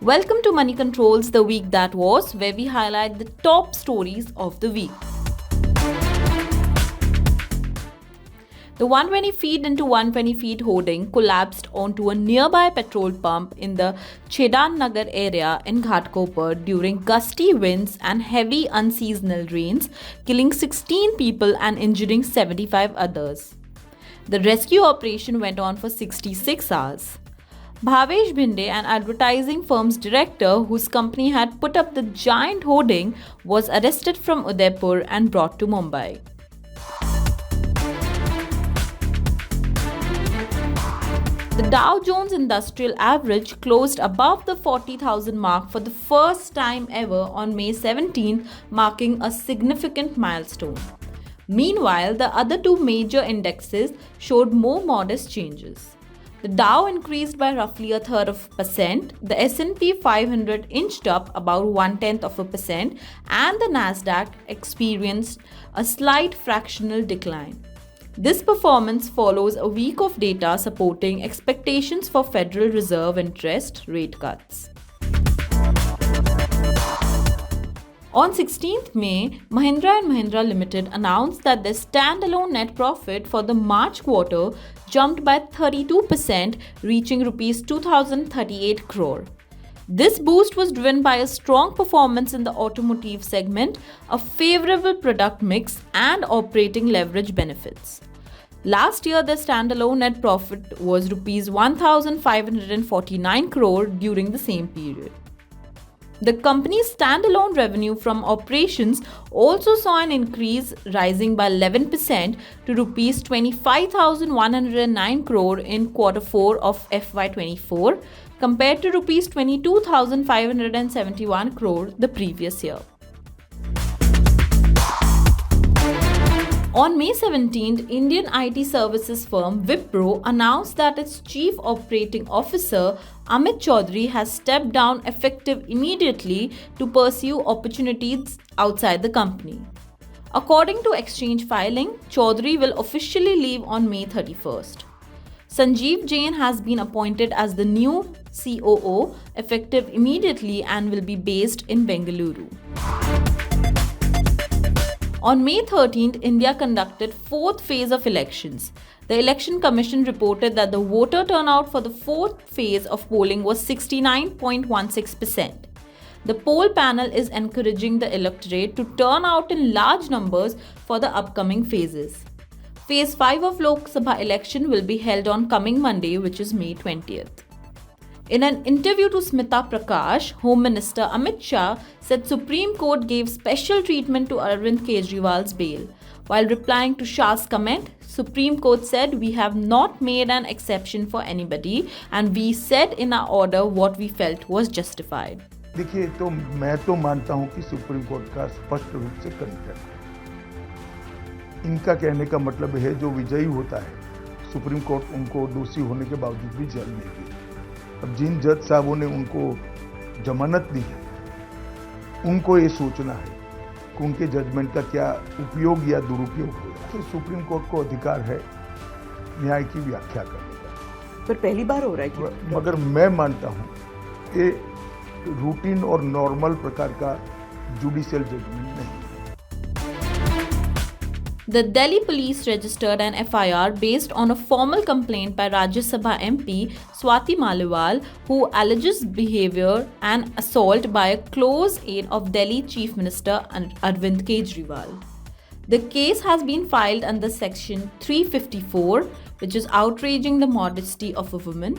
Welcome to Moneycontrol's The Week That Was, where we highlight the top stories of the week. The 120 feet into 120 feet hoarding collapsed onto a nearby petrol pump in the Chedan Nagar area in Ghatkopar during gusty winds and heavy unseasonal rains, killing 16 people and injuring 75 others. The rescue operation went on for 66 hours. Bhavesh Bhinde, an advertising firm's director whose company had put up the giant hoarding, was arrested from Udaipur and brought to Mumbai. The Dow Jones Industrial Average closed above the 40,000 mark for the first time ever on May 17, marking a significant milestone. Meanwhile, the other two major indexes showed more modest changes. The Dow increased by roughly 0.33%, the S&P 500 inched up about 0.1%, and the Nasdaq experienced a slight fractional decline. This performance follows a week of data supporting expectations for Federal Reserve interest rate cuts. On 16th May, Mahindra and Mahindra Limited announced that their standalone net profit for the March quarter jumped by 32%, reaching Rs 2,038 crore. This boost was driven by a strong performance in the automotive segment, a favorable product mix, and operating leverage benefits. Last year, their standalone net profit was Rs 1,549 crore during the same period. The company's standalone revenue from operations also saw an increase, rising by 11% to Rs 25,109 crore in Q4 of FY24 compared to Rs 22,571 crore the previous year. On May 17, Indian IT services firm Wipro announced that its Chief Operating Officer Amit Shah has stepped down effective immediately to pursue opportunities outside the company. According to exchange filing, Chaudhary will officially leave on May 31st. Sanjeev Jain has been appointed as the new COO effective immediately and will be based in Bengaluru. On May 13th, India conducted fourth phase of elections. The Election Commission reported that the voter turnout for the fourth phase of polling was 69.16%. The poll panel is encouraging the electorate to turn out in large numbers for the upcoming phases. Phase 5 of Lok Sabha election will be held on coming Monday, which is May 20th. In an interview to Smita Prakash, Home Minister Amit Shah said Supreme Court gave special treatment to Arvind Kejriwal's bail. While replying to Shah's comment, Supreme Court said, "We have not made an exception for anybody and we said in our order what we felt was justified." देखिए, तो मैं तो मानता हूं कि supreme court का स्पष्ट रूप से कंटेम्प्ट है। इनका कहने का मतलब है जो विजयी होता है, सुप्रीम कोर्ट उनको दोषी होने के बावजूद भी जेल में दी। अब जिन जज साहबों ने उनको जमानत दी है, उनको ये सोचना है कि उनके जजमेंट का क्या उपयोग या दुरुपयोग होगा। तो सुप्रीम कोर्ट को अधिकार है न्याय की व्याख्या करने का। पर पहली बार हो रहा है कि मगर मैं मानता हूँ ये रूटीन और नॉर्मल प्रकार का जुडिशियल जजमेंट नहीं। The Delhi police registered an FIR based on a formal complaint by Rajya Sabha MP Swati Maliwal, who alleges behavior and assault by a close aide of Delhi Chief Minister Arvind Kejriwal. The case has been filed under Section 354, which is outraging the modesty of a woman,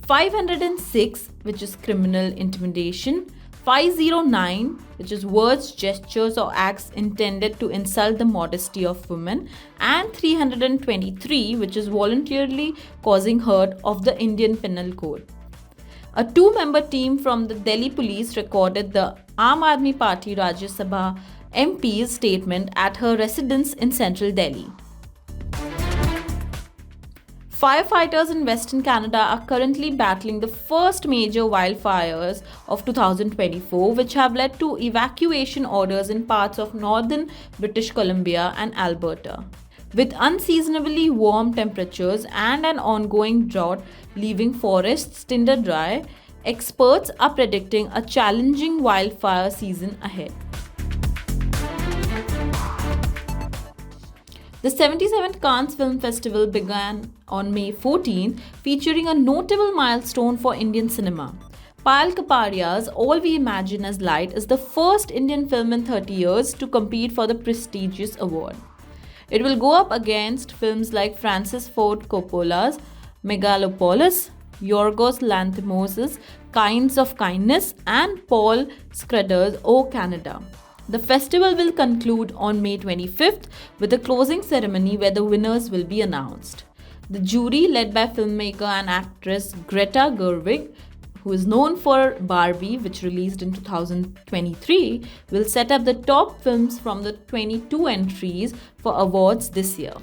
506, which is criminal intimidation, 509, which is words, gestures or acts intended to insult the modesty of women, and 323, which is voluntarily causing hurt of the Indian Penal Code. A two-member team from the Delhi police recorded the Aam Aadmi Party Rajya Sabha MP's statement at her residence in central Delhi. Firefighters in Western Canada are currently battling the first major wildfires of 2024, which have led to evacuation orders in parts of northern British Columbia and Alberta. With unseasonably warm temperatures and an ongoing drought leaving forests tinder dry, Experts are predicting a challenging wildfire season ahead. The 77th Cannes Film Festival began on May 14, featuring a notable milestone for Indian cinema. Payal Kapadia's All We Imagine as Light is the first Indian film in 30 years to compete for the prestigious award. It will go up against films like Francis Ford Coppola's Megalopolis, Yorgos Lanthimos' Kinds of Kindness, and Paul Schrader's O Canada. The festival will conclude on May 25th with a closing ceremony where the winners will be announced. The jury, led by filmmaker and actress Greta Gerwig, who is known for Barbie, which released in 2023, will set up the top films from the 22 entries for awards this year.